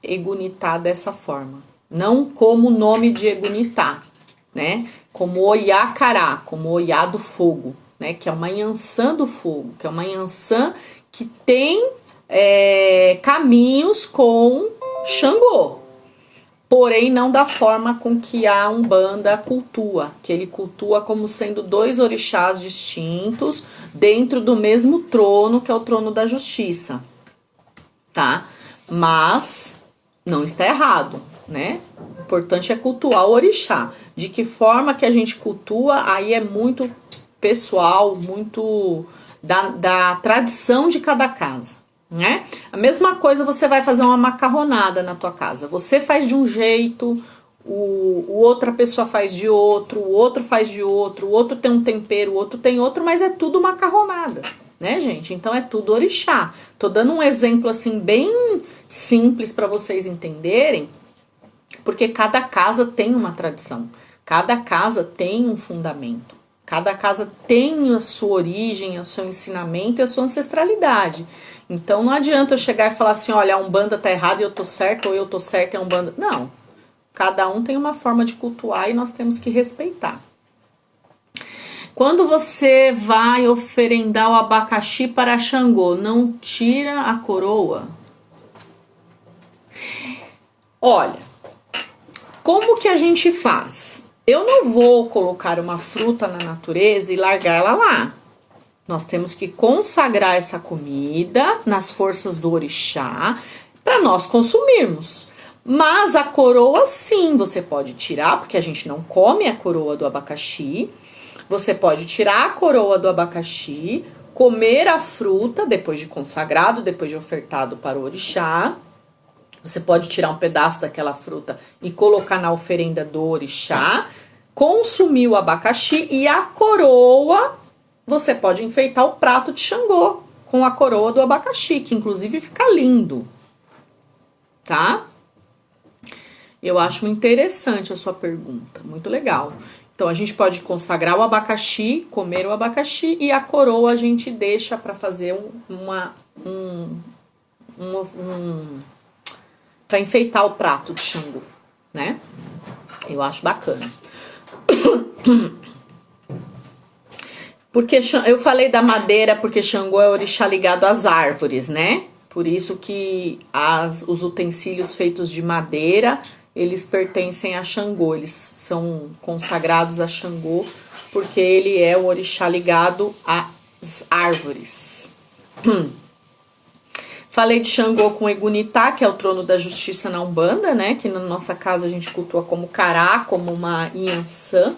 Egunitá dessa forma. Não como o nome de Egunitá, né? Como Oiá cará, como Oiá do fogo, né? Que é uma Iansã do fogo, que é uma Iansã que tem caminhos com Xangô. Porém, não da forma com que a Umbanda cultua, que ele cultua como sendo 2 orixás distintos dentro do mesmo trono, que é o trono da justiça, tá? Mas não está errado, né? O importante é cultuar o orixá. De que forma que a gente cultua, aí é muito pessoal, muito da tradição de cada casa. Né? A mesma coisa você vai fazer uma macarronada na tua casa. Você faz de um jeito, outra pessoa faz de outro, o outro faz de outro, o outro tem um tempero, o outro tem outro, mas é tudo macarronada, né, gente? Então é tudo orixá. Tô dando um exemplo assim bem simples para vocês entenderem, porque cada casa tem uma tradição, cada casa tem um fundamento. Cada casa tem a sua origem, o seu ensinamento e a sua ancestralidade. Então não adianta eu chegar e falar assim, olha, a Umbanda tá errada e eu tô certo, ou eu tô certo e a Umbanda... Não. Cada um tem uma forma de cultuar e nós temos que respeitar. Quando você vai oferendar o abacaxi para Xangô, não tira a coroa? Olha, como que a gente faz? Eu não vou colocar uma fruta na natureza e largar ela lá. Nós temos que consagrar essa comida nas forças do orixá para nós consumirmos. Mas a coroa, sim, você pode tirar, porque a gente não come a coroa do abacaxi. Você pode tirar a coroa do abacaxi, comer a fruta depois de consagrado, depois de ofertado para o orixá. Você pode tirar um pedaço daquela fruta e colocar na oferenda do orixá, consumir o abacaxi e a coroa, você pode enfeitar o prato de Xangô com a coroa do abacaxi, que inclusive fica lindo, tá? Eu acho interessante a sua pergunta, muito legal. Então a gente pode consagrar o abacaxi, comer o abacaxi e a coroa a gente deixa para fazer para enfeitar o prato de Xangô, né? Eu acho bacana. Porque eu falei da madeira porque Xangô é orixá ligado às árvores, né? Por isso que os utensílios feitos de madeira, eles pertencem a Xangô, eles são consagrados a Xangô porque ele é o orixá ligado às árvores. Falei de Xangô com Egunitá, que é o trono da justiça na Umbanda, né? Que na nossa casa a gente cultua como Cará, como uma Inhansã,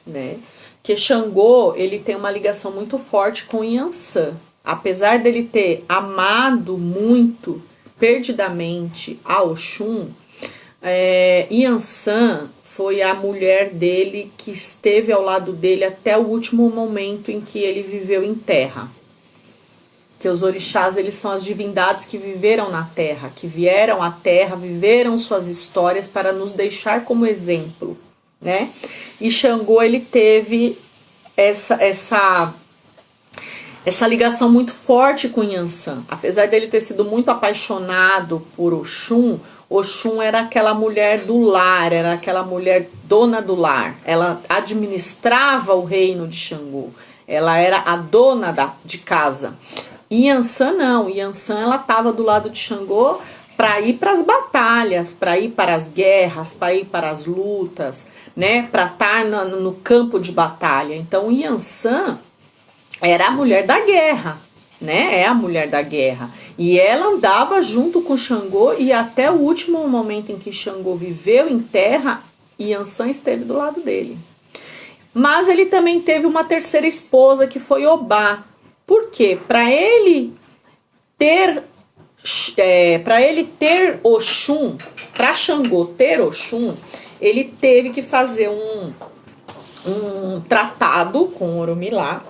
né? Que Xangô, ele tem uma ligação muito forte com Inhansã. Apesar dele ter amado muito, perdidamente, a Oxum, Inhansã foi a mulher dele que esteve ao lado dele até o último momento em que ele viveu em terra. Que os orixás, eles são as divindades que viveram na terra, que vieram à terra, viveram suas histórias para nos deixar como exemplo, né? E Xangô, ele teve essa ligação muito forte com Inhansã. Apesar dele ter sido muito apaixonado por Oxum, Oxum era aquela mulher do lar, era aquela mulher dona do lar. Ela administrava o reino de Xangô. Ela era a dona de casa. Yansan não, Yansan ela estava do lado de Xangô para ir para as batalhas, para ir para as guerras, para ir para as lutas, né, para estar no campo de batalha. Então Yansan era a mulher da guerra, né, é a mulher da guerra. E ela andava junto com Xangô e até o último momento em que Xangô viveu em terra, Yansan esteve do lado dele. Mas ele também teve uma terceira esposa que foi Obá. Por quê? Para ele ter Oxum, para Xangô ter Oxum, ele teve que fazer um tratado com Orumilá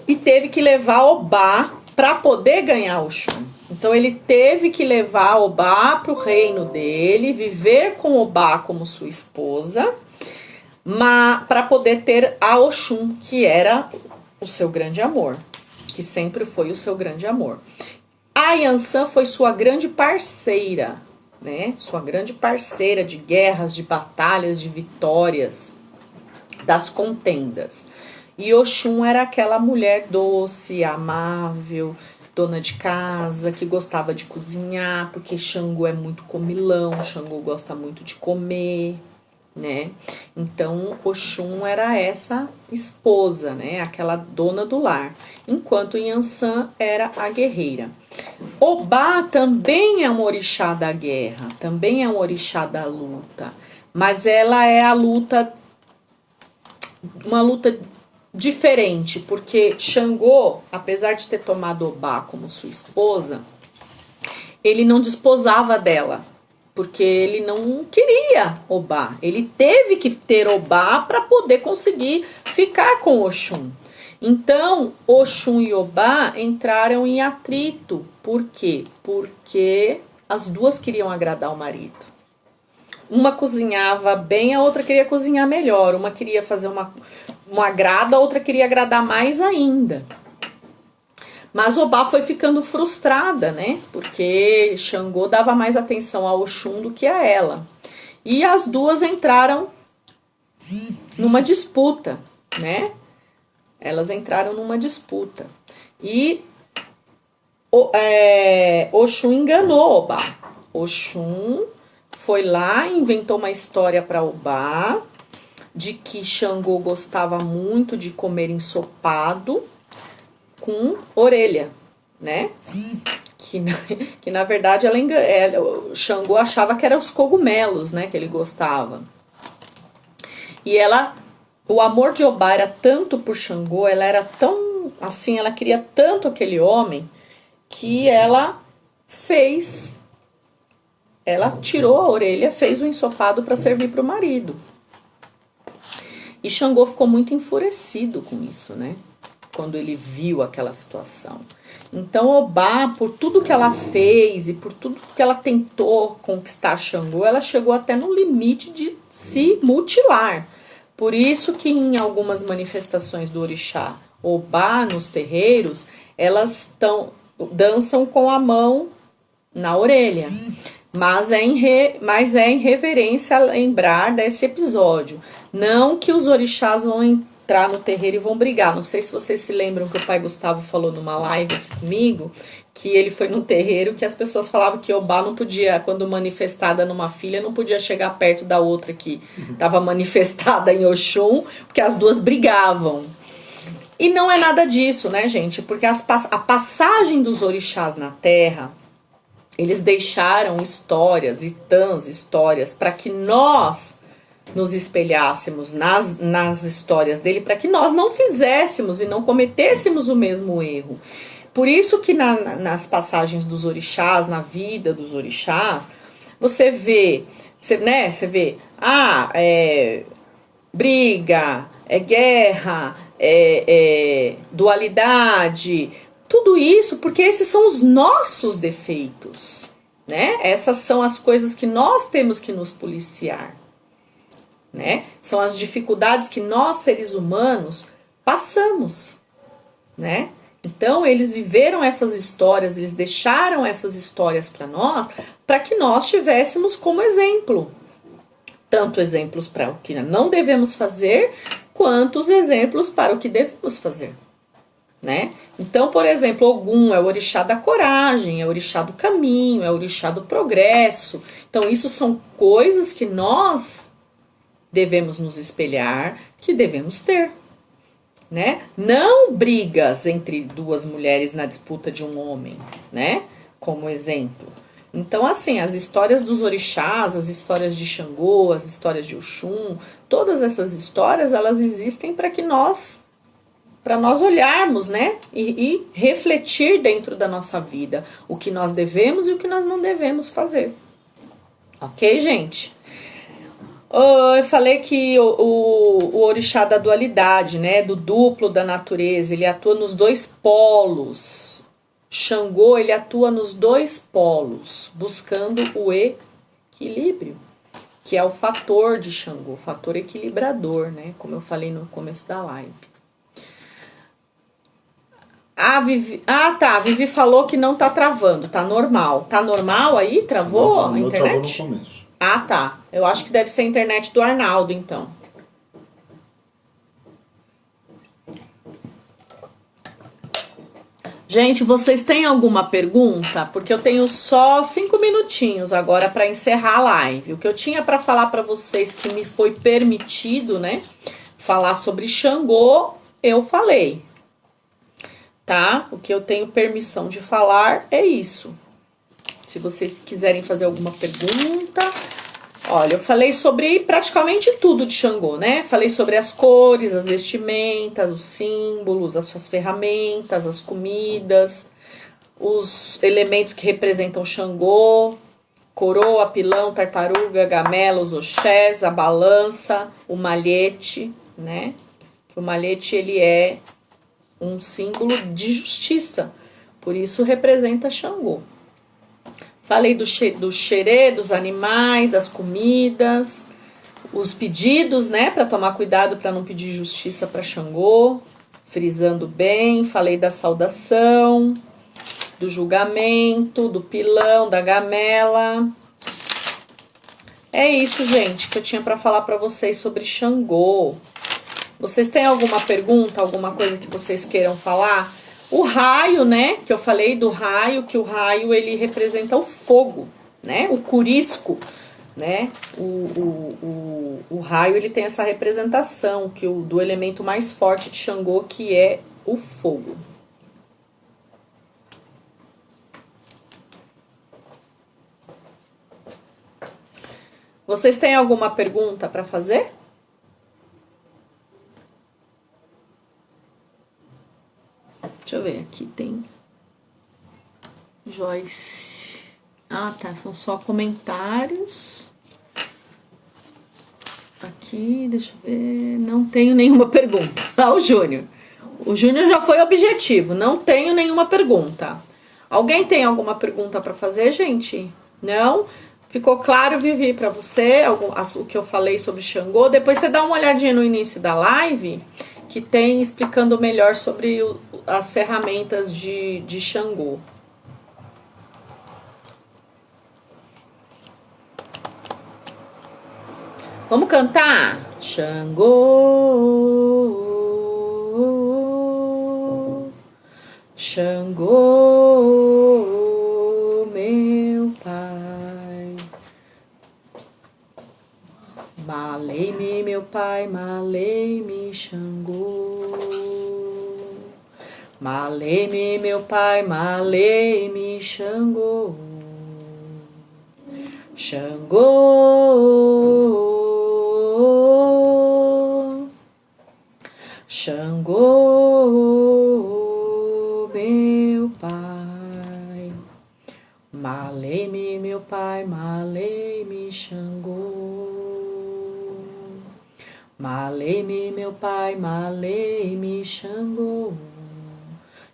e teve que levar Obá para poder ganhar Oxum. Então ele teve que levar Obá para o reino dele, viver com Obá como sua esposa, para poder ter a Oxum, que era o seu grande amor. Que sempre foi o seu grande amor. A Yansan foi sua grande parceira, né? Sua grande parceira de guerras, de batalhas, de vitórias, das contendas. E Oxum era aquela mulher doce, amável, dona de casa, que gostava de cozinhar, porque Xangô é muito comilão, Xangô gosta muito de comer, né? Então Oxum era essa esposa, né? Aquela dona do lar, enquanto Yansan era a guerreira. Obá também é um orixá da guerra, também é um orixá da luta, mas ela é uma luta diferente, porque Xangô, apesar de ter tomado Obá como sua esposa, ele não desposava dela, porque ele não queria Obá. Ele teve que ter Obá para poder conseguir ficar com Oxum. Então, Oxum e Obá entraram em atrito. Por quê? Porque as duas queriam agradar o marido. Uma cozinhava bem, a outra queria cozinhar melhor. Uma queria fazer um agrado, a outra queria agradar mais ainda. Mas Obá foi ficando frustrada, né? Porque Xangô dava mais atenção a Oxum do que a ela. E as duas entraram numa disputa, né? Elas entraram numa disputa. E Oxum enganou Obá. Oxum foi lá e inventou uma história para Obá, de que Xangô gostava muito de comer ensopado com orelha, né? Que na verdade o Xangô achava que eram os cogumelos, né, que ele gostava. E o amor de Obá era tanto por Xangô, ela era tão assim, ela queria tanto aquele homem, que ela tirou a orelha, fez o ensopado para servir para o marido. E Xangô ficou muito enfurecido com isso, né? Quando ele viu aquela situação. Então Obá, por tudo que ela fez e por tudo que ela tentou conquistar Xangô, ela chegou até no limite de se mutilar. Por isso que em algumas manifestações do orixá Obá nos terreiros, elas dançam com a mão na orelha. Mas é em reverência a lembrar desse episódio. Não que os orixás vão entrar no terreiro e vão brigar. Não sei se vocês se lembram que o pai Gustavo falou numa live aqui comigo, que ele foi num terreiro que as pessoas falavam que Obá não podia, quando manifestada numa filha, não podia chegar perto da outra que estava manifestada em Oxum, porque as duas brigavam. E não é nada disso, né, gente? Porque a passagem dos orixás na terra, eles deixaram histórias e tãs histórias para que nós nos espelhássemos nas histórias dele, para que nós não fizéssemos e não cometêssemos o mesmo erro. Por isso que nas passagens dos orixás, na vida dos orixás, você vê, briga, guerra, dualidade, tudo isso porque esses são os nossos defeitos, né? Essas são as coisas que nós temos que nos policiar, né? São as dificuldades que nós, seres humanos, passamos, né? Então, eles viveram essas histórias, eles deixaram essas histórias para que nós tivéssemos como exemplo. Tanto exemplos para o que não devemos fazer, quanto os exemplos para o que devemos fazer, né? Então, por exemplo, Ogum é o orixá da coragem, é o orixá do caminho, é o orixá do progresso. Então, isso são coisas que nós devemos nos espelhar, que devemos ter, né? Não brigas entre duas mulheres na disputa de um homem, né? Como exemplo. Então, assim, as histórias dos orixás, as histórias de Xangô, as histórias de Oxum, todas essas histórias, elas existem para nós olharmos, né? E refletir dentro da nossa vida o que nós devemos e o que nós não devemos fazer. Ok, gente? Eu falei que o orixá da dualidade, né, do duplo da natureza, ele atua nos dois polos. Xangô, ele atua nos dois polos, buscando o equilíbrio, que é o fator de Xangô, o fator equilibrador, né, como eu falei no começo da live. A Vivi falou que não tá travando, tá normal. Tá normal aí? Travou a internet? Travou no começo. Ah, tá. Eu acho que deve ser a internet do Arnaldo, então. Gente, vocês têm alguma pergunta? Porque eu tenho só 5 minutinhos agora para encerrar a live. O que eu tinha para falar para vocês que me foi permitido, né? Falar sobre Xangô, eu falei. Tá? O que eu tenho permissão de falar é isso. Se vocês quiserem fazer alguma pergunta... Olha, eu falei sobre praticamente tudo de Xangô, né? Falei sobre as cores, as vestimentas, os símbolos, as suas ferramentas, as comidas, os elementos que representam Xangô, coroa, pilão, tartaruga, gamela, os oxés, a balança, o malhete, né? O malhete, ele é um símbolo de justiça, por isso representa Xangô. Falei do xerê, dos animais, das comidas, os pedidos, né, para tomar cuidado para não pedir justiça para Xangô, frisando bem. Falei da saudação, do julgamento, do pilão, da gamela. É isso, gente, que eu tinha para falar para vocês sobre Xangô. Vocês têm alguma pergunta, alguma coisa que vocês queiram falar? O raio, né, que eu falei do raio, que o raio ele representa o fogo, né, o curisco, né? O raio, ele tem essa representação do elemento mais forte de Xangô, que é o fogo. Vocês têm alguma pergunta para fazer? Deixa eu ver, aqui tem Joyce. Ah, tá, são só comentários. Aqui, deixa eu ver, não tenho nenhuma pergunta. Ah, o Júnior. O Júnior já foi objetivo, não tenho nenhuma pergunta. Alguém tem alguma pergunta para fazer, gente? Não? Ficou claro, Vivi, para você o que eu falei sobre Xangô? Depois você dá uma olhadinha no início da live, que tem explicando melhor sobre as ferramentas de Xangô. Vamos cantar? Xangô, Xangô, meu pai. Malei-me, meu pai, malei-me, Xangô. Malei-me, meu pai, malei-me, Xangô. Xangô, Xangô, meu pai. Malei-me, meu pai, malei-me, Xangô. Malei-me, meu pai, malei-me, Xangô.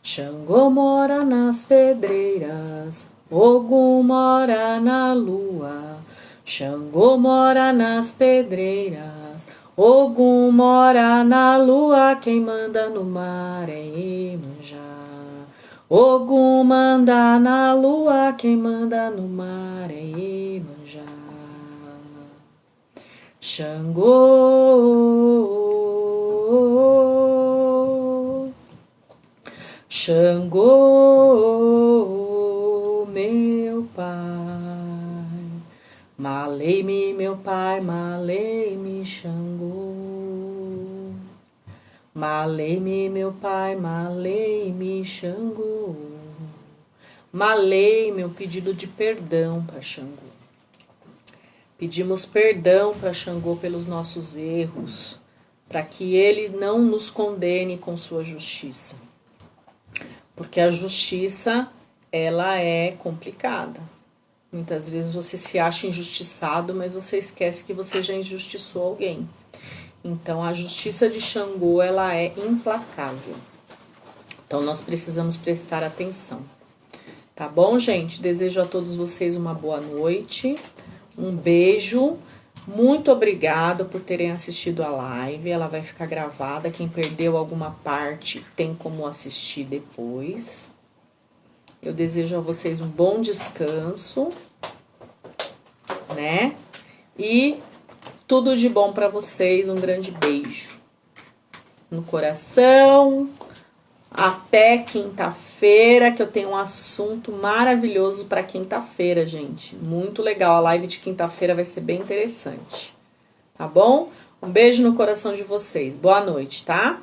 Xangô mora nas pedreiras, Ogum mora na lua. Xangô mora nas pedreiras, Ogum mora na lua. Quem manda no mar é Iemanjá. Ogum manda na lua, quem manda no mar é Iemanjá. Xangô, Xangô, meu pai. Malei-me, meu pai, malei-me, Xangô. Malei-me, meu pai, malei-me, Xangô. Malei, meu pedido de perdão para Xangô. Pedimos perdão para Xangô pelos nossos erros, para que ele não nos condene com sua justiça. Porque a justiça, ela é complicada. Muitas vezes você se acha injustiçado, mas você esquece que você já injustiçou alguém. Então, a justiça de Xangô, ela é implacável. Então, nós precisamos prestar atenção. Tá bom, gente? Desejo a todos vocês uma boa noite. Um beijo. Muito obrigado por terem assistido a live. Ela vai ficar gravada. Quem perdeu alguma parte tem como assistir depois. Eu desejo a vocês um bom descanso, né? E tudo de bom para vocês. Um grande beijo no coração. Até quinta-feira, que eu tenho um assunto maravilhoso para quinta-feira, gente. Muito legal. A live de quinta-feira vai ser bem interessante. Tá bom? Um beijo no coração de vocês. Boa noite, tá?